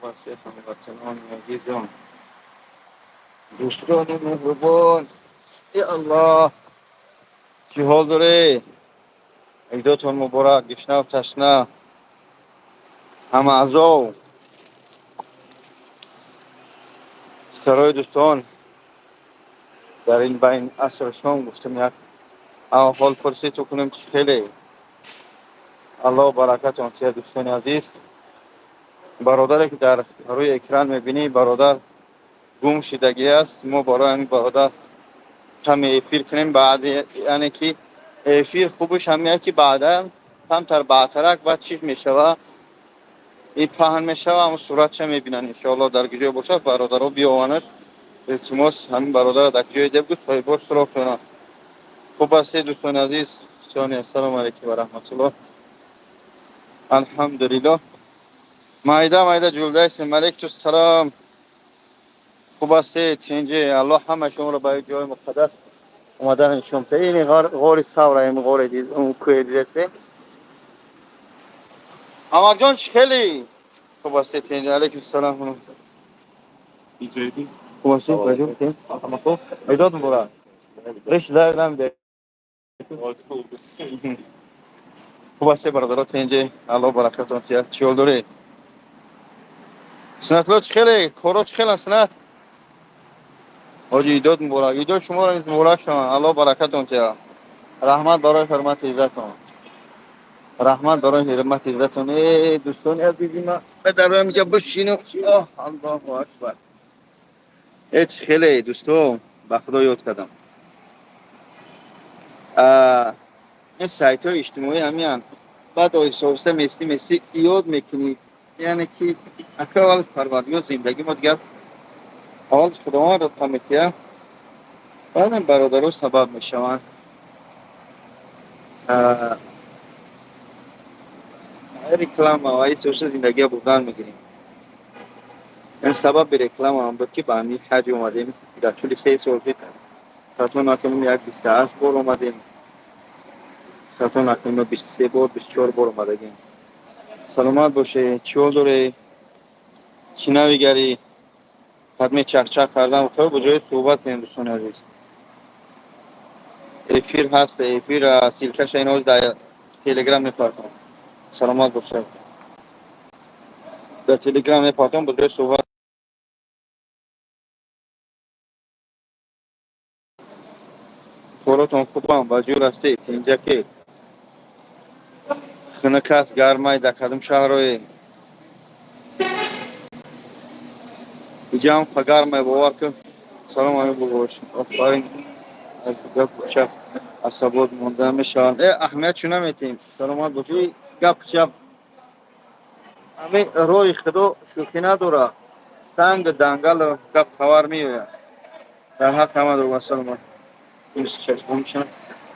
واسه هموطنان عزیزم، دوستان مهربان، ای الله چی حال داره؟ عیداتون مبارک. گشنه و تشنه همه اعضا سرای دوستان در این بین عصر شام گفتم یک احوال پرسی تو کنیم. چی خیلی الله برکت آنتیه دوستان عزیز. برادری که در روی اکران میبینی برادر گم شدگی است. ما برای این برادر کمی افیر کنیم، بعد یعنی که افیر خوبش همیه که بعدا کمتر بعترک و چیز میشوه این پهن میشوه اما صورتش میبینن. انشاءالله در گجای باشد برادر رو بیاوانش التماس همین برادر در گجای دیب بود صاحباش سراغ کنن. خوب است دوستان عزیز. ثانی السلام علیکم و رحمت الله. الحمدلله. مایده جلده است. علیکم السلام. خوب است اینجا الله همه شما رو به جای مقدس اومدن شما تا این غار ساوره این غار دید اون کوه دیدسته اما جان خیلی خوب است اینجا. علیکم السلام. خوب است بجو تیم اما خوب ایداد مبارک. ریش دارم ده. خوب است برادرات اینجا الله برکت آتیه. چیول داره سنت لو خیلی کاراش خیلی سنت آجی ایداد مبارک. ایداد شما را مبارک شما الله برکت آتیه. رحمت برای حرمت عزتون. رحمت برای حرمت عزتون. ای دوستان عزیزی ما به در اینجا بشینم. الله اکبر. ایت خیلی دوستو به خدا یاد کردم. این سایت های اجتماعی همین بعد آیسته مثلی یاد میکنی یعنی که اکرال پروردگار زندگی ما دیگه حال خداوند را فهمیتیه بعد این برادرها سبب میشوند رکلام و این سوشل زندگی بودن میگیریم. این سبب به رکلام هم بود که به همین خرج اومدیم در طول 3 سال پیش ساتون اکنون یک 28 بار اومدیم. ساتون اکنون 23 بار 24 بار اومدیم. سلامت باشه. چیول داره چی نویگری خدمه چک کردن تو به جای صحبت کنیم دوستان عزیز. افیر هست افیر سیلکش این روز در تلگرام میپرتم. سلامت باشه. در تلگرام میپرتم به جای صحبت خورتون خوبم وجود هستی اینجا که خنک است گرمای در کدام شهرهای اینجا هم گرمای باور کن. سلام علیکم باش آفرین از گپ شخص عصبات مونده میشن اهمیت چونه میتیم. سلامت باشی. گپ شپ همه روی خدا شوخی نداره. سنگ دنگل گپ خبر میوید در حق همه دو سلامت. این چشم میشن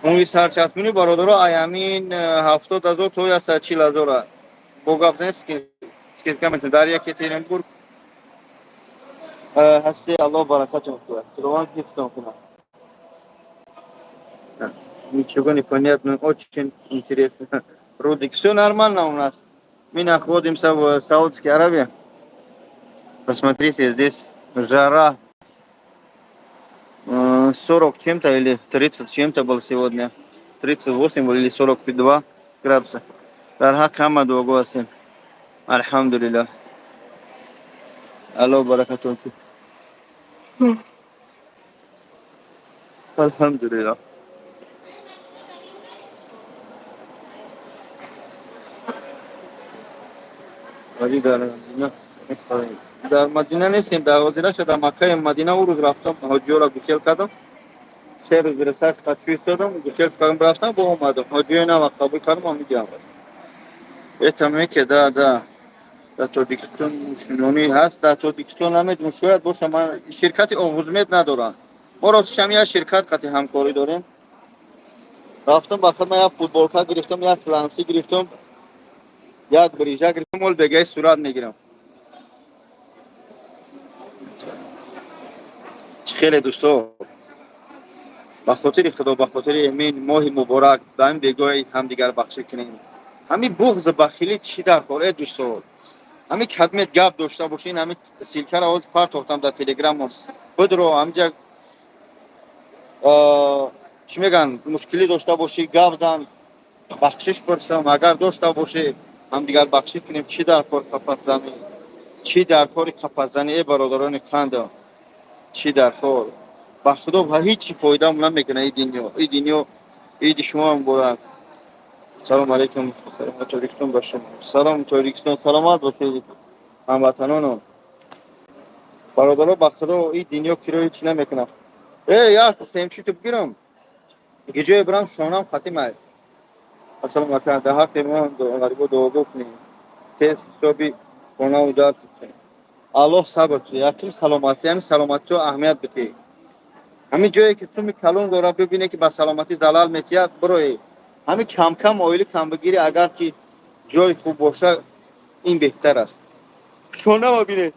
اون سرچسبونی برادرها ایامین 70,000 تا یا 140,000 با گپ نیست که اسکیت میتونه در یکی تیرنبورگ هستی. الله برکتون کنه. سلامت حفظتون کنه. Ничего не понятно, очень интересно. Рудик, все нормально у нас. Мы находимся в Саудовской Аравии. Посмотрите, здесь жара 40 чем-то или 30 чем-то был сегодня. 38 или 42 градуса. Дарха Хамаду Агуасин. Альхамдулилля. Аллах баракатун. Альхамдулилля. ولی در مدینه نیستیم. در مدینه شد در مکه مدینه او روز رفتم حاجی را گوشل کردم 3 روز رسک تشویش دادم گوشل کردم رفتم با اومدم حاجی نه وقت قبول کردم همینجا آمد. اتمه که در تاجیکستان شنونی هست. در تاجیکستان هم شاید باشه من شرکت آوزمید ندارم. ما را شما شرکت قطعی همکاری داریم. رفتم بخاطر من یک فوتبالکا گرفتم یک فلانسی گرفتم یک بریجه گرفتم ول بگای صورت میگیرم. خیلی دوستو به خاطر خدا به خاطر امین ماه مبارک به این بگوی هم دیگر بخشی کنیم. همین بغض بخیلی چی در کاره دوستو همین خدمت گپ داشته باشین همین سیلکر آوز پارت گفتم در تلگرام بدرو همجا چی میگن مشکلی داشته باشی گپ زن بخشش پرسم اگر داشته باشه هم دیگر بخشی کنیم چی در کار کفاس زنی چی در کار کفاس زنی ای برادران خنده چی در کار با خدا به هیچ فایده هم نمیکنه این دنیا این شما هم بود. سلام علیکم سلام توریکتون باشم سلام توریکتون سلامت باشید هموطنانم برادران با خدا این دنیا کیروی چی نمیکنه ای یار سیمشی تو بگیرم گیجه برام شونم خاتم است اصلا مکان ده ها پیمان دو غریبو دو کنیم تست صبحی اونا ودار کنیم الله صبر کنه یکم سلامتی هم سلامتی رو اهمیت بده همین جایی که تو میکلون داره ببینه که با سلامتی زلال میتیه بروی همین کم کم اویلی کم بگیری اگر که جای خوب باشه این بهتر است شونه ببینه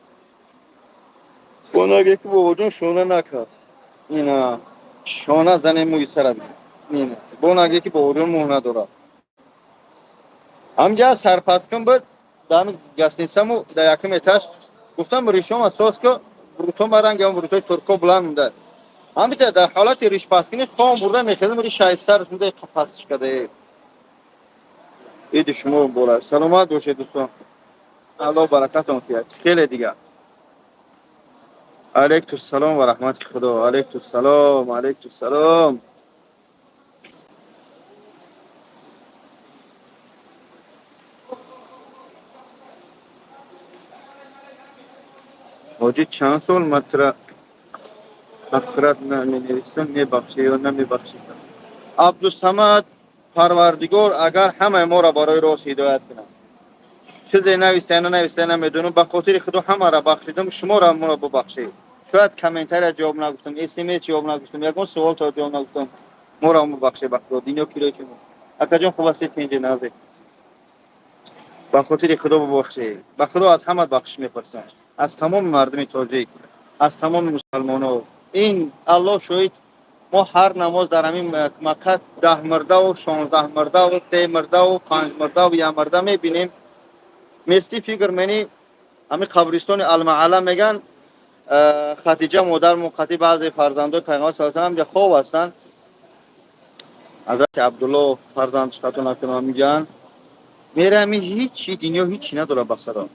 اونا که با وجود شونه نکرد اینا شونه زن موی سر این بونا که با وجود مو نداره همجا سرپس کن بود دام گسنیسمو در یکم اتاش گفتم ریشم اساس که بروتو مرنگ هم بروتوی ترکو بلند مونده همینطور در حالت ریش پاسکنی خام برده میخوادم ریش شایستر شده قفسش کرده اید شما بالا سلامت باشید دوستان الله برکتتون بیاره خیلی دیگه علیکم السلام و رحمت خدا علیکم السلام علیکم السلام حاجی چند سال مطرد نمی‌نویسم میبخشی یا نمیبخشی عبدالصمد پروردگار اگر همه ما را برای راست هدایت کنه چیزی نویسه نمیدونم به خاطر خدا همه را بخشیدم شما را ما را ببخشید شاید کامنتر جواب نگفتم اسمس جواب نگفتم یکون سوال تا جواب نگفتم ما را ببخشید به خدا دینو کیلو چون اکا جان خوب است تینج نازه به خاطر خدا ببخشید به خدا از همه بخش میپرسم از تمام مردم تاجیک از تمام مسلمانان این الله شاهد ما هر نماز در همین مکه 10 مرده و 16 مرده و 3 مرده و 5 مرده و 1 مرده میبینیم مستی فکر منی همین قبرستان المعلا میگن خدیجه مادر موقتی بعضی فرزندان پیغمبر صلی الله علیه و خواب هستن حضرت عبدالله فرزندش خاتون اکرام میگن میره همین هیچ دنیا هیچی نداره بخدا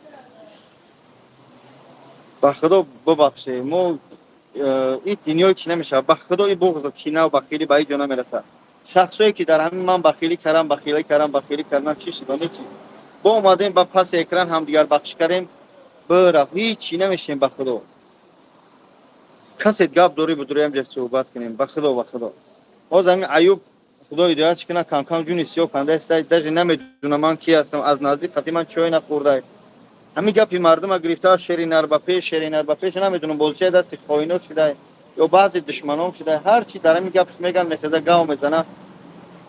بخدا ببخشه ما این دنیا چی نمیشه بخدا این بغض و کینه و بخیلی به اینجا نمیرسه شخصایی که در همین من بخیلی کردم چی شد چی با اومدیم با پس اکران هم دیگر بخش کردیم برا هیچی نمیشیم بخدا کسی گپ دوری بدوری هم جه صحبت کنیم بخدا باز همین ایوب خدا هدایتش کنه کم کم جون سیاه کنده است در نمیدونم من کی هستم از نزدیک خطی من چای نخورده همین گپی مردم گرفته شیرین با پیش نمیدونم بولچه دست خاینو شده یا بعضی دشمنام شده هر چی در همین گپ میگن میخزه گاو میزنه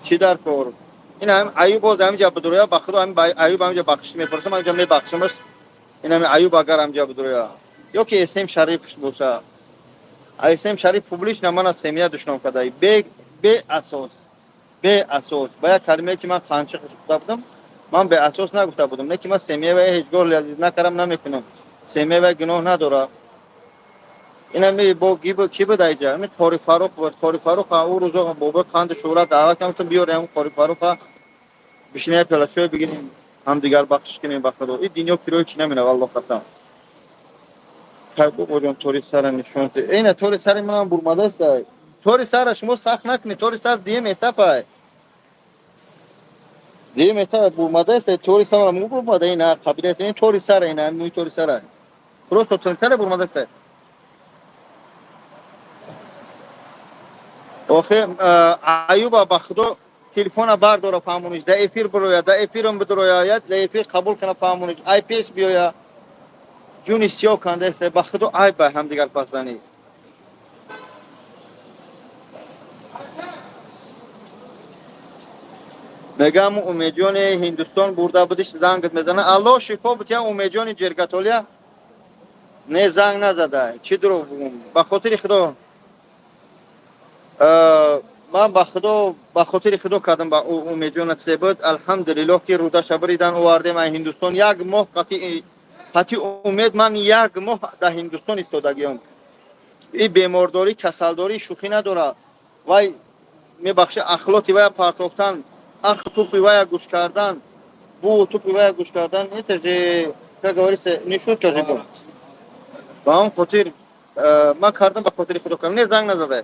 چی در کار این هم ایوب باز همینجا بدرویا بخدا همین ایوب همینجا بخش میپرسم همینجا میبخشمش این همین ایوب اگر همینجا بدرویا یا که اسم شریف باشه اسم شریف پوبلیش نمانا سمیه دشنام کده به اساس باید کلمه که من خانچه گفته بودم من به اساس نگفته بودم نه که من سمیه و هیچ گل لذیذ نکردم نمیکنم سمیه و گناه نداره اینا می با گیب کی بود اینجا می طاری فاروق بود طاری فاروق اون روزا بابا خاند شورا دعوت کردم تو بیارم طاری فاروق بشینه پلاسو بگیریم هم دیگر بخش کنیم بخدا این دنیا کیلو چی نمیره والله قسم کارگو بودم طوری سر نشون اینه طوری سر من برماده است طوری سر شما سخت نکنی طوری سر دیم اتفاق دیم اتفاق برماده است طوری سر من برماده اینا قبیله است این طوری سر اینا می طوری سر پروس طوری سر برماده است آخه ایوب بخدا تلفن بردار فهمونیش ده افیر برویا ده افیرم بدرویا یا ده افیر قبول کنه فهمونیش آی پی اس بیایا جونی سیو کنده است بخدا آی به هم دیگر پاسانی میگم امیجون هندوستان برده بودش زنگ میزنه الله شفا بده امیجون جرگاتولیا نه زنگ نزده چی درو به خاطر خدا من به خاطر خدا کردم با امیجون سبد الحمدلله که رودا شبریدن آورده من هندوستان یک ماه قطعی ҳати умед ман 1 моҳ дар Ҳиндустон истодагиам. این بیمارداری کسلداری شوخی نداره وای میبخشه اخلاقی وای پرتافتن اخ توفی وای گوش کردن بو توفی وای گوش کردن اینتجه که говорится نشود که جگو با هم خاطر ما کردم به خاطر خدا کردم نه زنگ نزده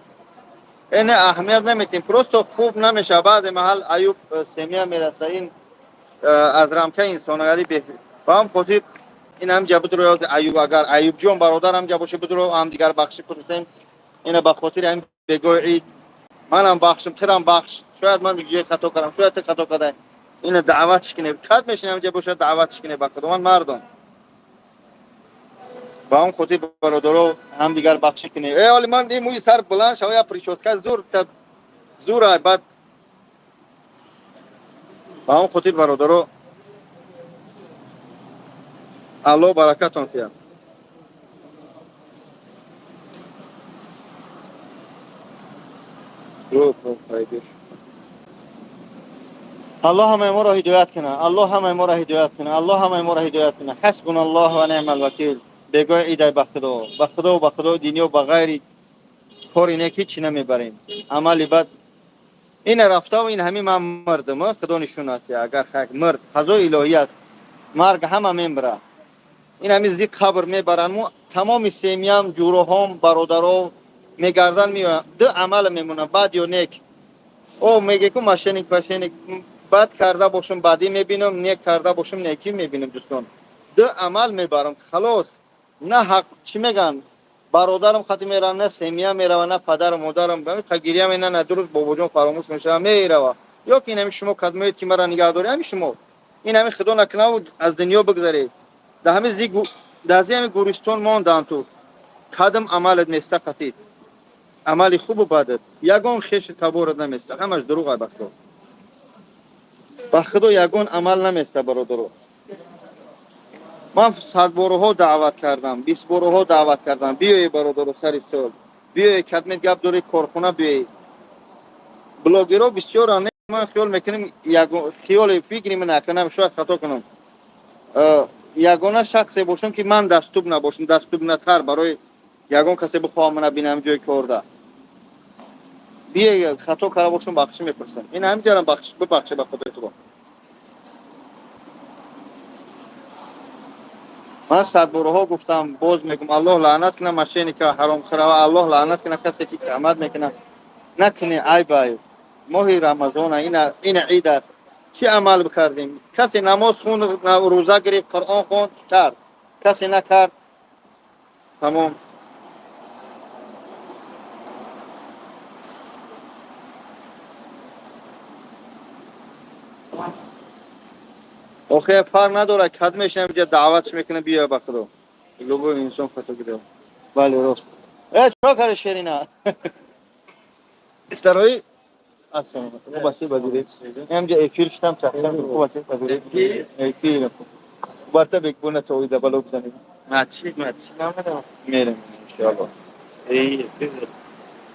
این اهمیت نمیتیم پروستو خوب نمیشه بعد محل ایوب سمیا میرسه این از رامکه انسانگری به با هم خاطر این هم جبت رو یاد ایوب اگر ایوب جون برادرم جبوشه بدرو هم دیگر بخشی کنیم اینا به خاطر این بگوی عید منم بخشم ترم بخش شاید من دیگه خطا کردم شاید تو خطا کرده این دعوتش کنه کات میشنم جه باشه دعوتش کنه به خودمان مردم با اون خاطر برادرو هم دیگر بخشی کنه ای ولی من این موی سر بلند شو یا پریشوسکا زور بعد با اون خاطر برادرو الله برکتون تیا الله همه ما را هدایت کنه الله همه ما را هدایت کنه الله همه ما را هدایت کنه حسبنا الله و نعم الوکیل بگوی ایدای به خدا دینی و به غیر کاری نیکی چی نمیبریم عملی بد این رفته و این همین من مردم خدا نشوناتی اگر خاک مرد قضا الهی است مرگ همه میبره این همین زی قبر میبرن مو تمام سیمیام جوروهم برادرو میگردن میان دو عمل میمونه بد یا نیک او میگه که ماشینیک بد کرده باشم بدی میبینم نیک کرده باشم نیکی میبینم دوستان دو عمل میبرم خلاص نه حق چی میگن برادرم خاطر میرم نه سیمیا میرم نه پدر و مادرم ببین خگیری هم نه درست بابا جون فراموش میشه میرم یا که این همین شما کدومید که مرا نگاه داری همین شما این همین خدا نکنه و از دنیا بگذری در همین همین گورستان ماندن تو کدام عملت میسته قطعی عملی خوب و بدت یگان خیش تبارت نمیسته همش دروغه به خدا یگان عمل نمیسته برادرو من 100 بارها دعوت کردم 20 بارها دعوت کردم بیای برادرو سر سال بیای کدمت گپ داری کارخونه بیای بلاگرها بسیار نه من خیال میکنم یگان خیال فکری من نکنم شاید خطا کنم یگانه شخصی باشم که من دستوب نباشم دستوب نتر برای یگان کسی بخوام من ببینم جای کار بیای خطا کرده باشم بخشی میپرسم این همینجوری ببخشه به خدا تو من 100 بارها گفتم باز میگم الله لعنت کنه ماشینی که حرام سره و الله لعنت کنه کسی که کمد میکنه نکنه عیب ماه رمضان این عید است چی عمل بکردیم کسی نماز خوند روزه گرفت قرآن خوند کرد کسی نکرد تمام آخه فرق نداره کدمش نمیشه دعوتش میکنه بیا به خدا لوگو انسان خطا کرده بله راست چرا کار شیرینا استرای اصلا خوب است بدید همجا افیر شدم چختم خوب است بدید افیر بارتا بگونه تو ایده بالا بزنید ماچی نمیدونم میرم ان شاء الله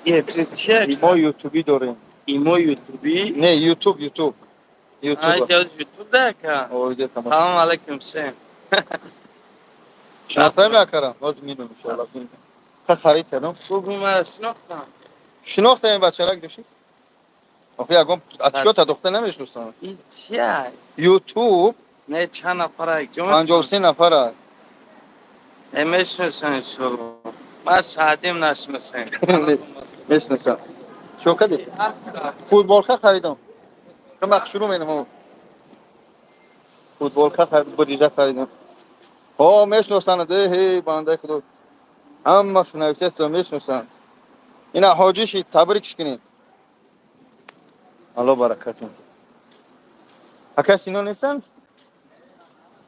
افیر چیه ما یوتیوبی داریم ایمو یوتیوبی نه یوتیوب یوتیوب یوتیوب ده سلام علیکم سیم شناخته میکردم باز میدونم ان شاء الله خب خرید کردم خوب ما شناخته این بچه را داشتی آخه یکم اتشو تا دختر نمیشناسن این چیه یوتیوب نه چند نفره 53 نفره نمیشناسن شو ما ساعتیم نشناسن میشناسن شو کدی فوتبال خریدم کم شروع میکنم فوتبال خرید بریده خریدم ها میشناسن ده هی بنده خدا همه شنویسه میشناسن اینا حاجیشی تبریکش کنید الله برکتون کسی اینا نیستن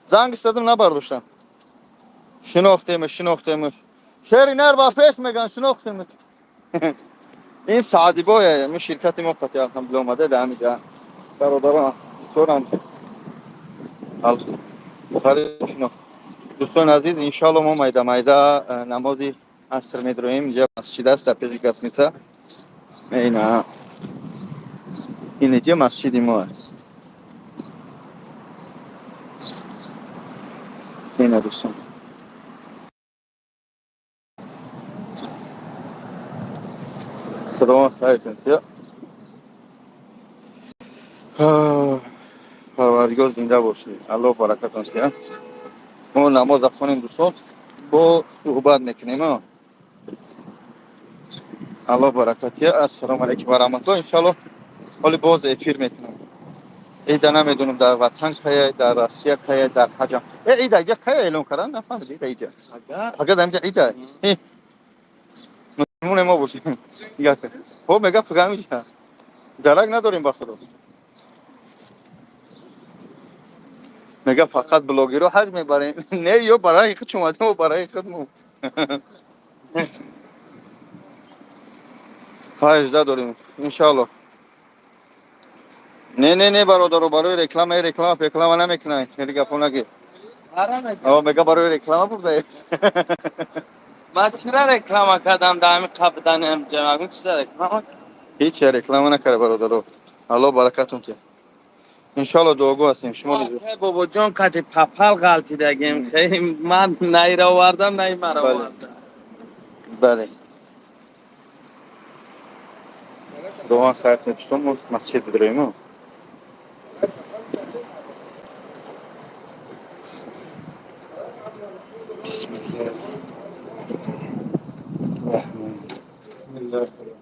زنگ زدم نبرداشتن شناختیمش شهری نر با پیش میگن شناختیمش این سعدی بایه من شرکت ما قطعی الحمدلله اومده در همینجا برادران سورم خرید شناخت دوستان عزیز انشالله ما میده نمازی عصر میدرویم اینجا مسجد است در پیش گسنیتا اینا اینجا مسجد ما است اینه دوستان. خدا خیرتون یا پروردگار زنده باشید. الله برکتون کنه. ما نماز خونیم دوستان، با صحبت میکنیم. الله برکت یا. السلام علیکم و رحمت الله. ان حالی باز افیر میکنم. ایده نمیدونم در وطن که در روسیه که در حجم ایده یک که اعلام کردن نفهمید ایده اگر دمیده ایده مسلمون ما باشیم دیگه خب میگه فقط میشه درک نداریم با خدا. میگه فقط بلاگی رو حج میبریم. نه یا برای خود شما و برای خودمون حج داریم ان. نه برادر، برای رکلام نمیکنه. خیلی گپا نگید. میگه برای رکلام بوده. من چرا رکلام کردم در همین قبضن جمعه چرا رکلام هیچ رکلام نکرده برادر. الله برکتون که ان دعاگو هستیم شما نیز. بابا جان کتی پپل غلطی دگیم خیلی من نیر آوردم نی مرا آوردم. بله دوان خیرت نتیشتون مسجد بدریم. بسم الله الرحمن. بسم الله الرحمن.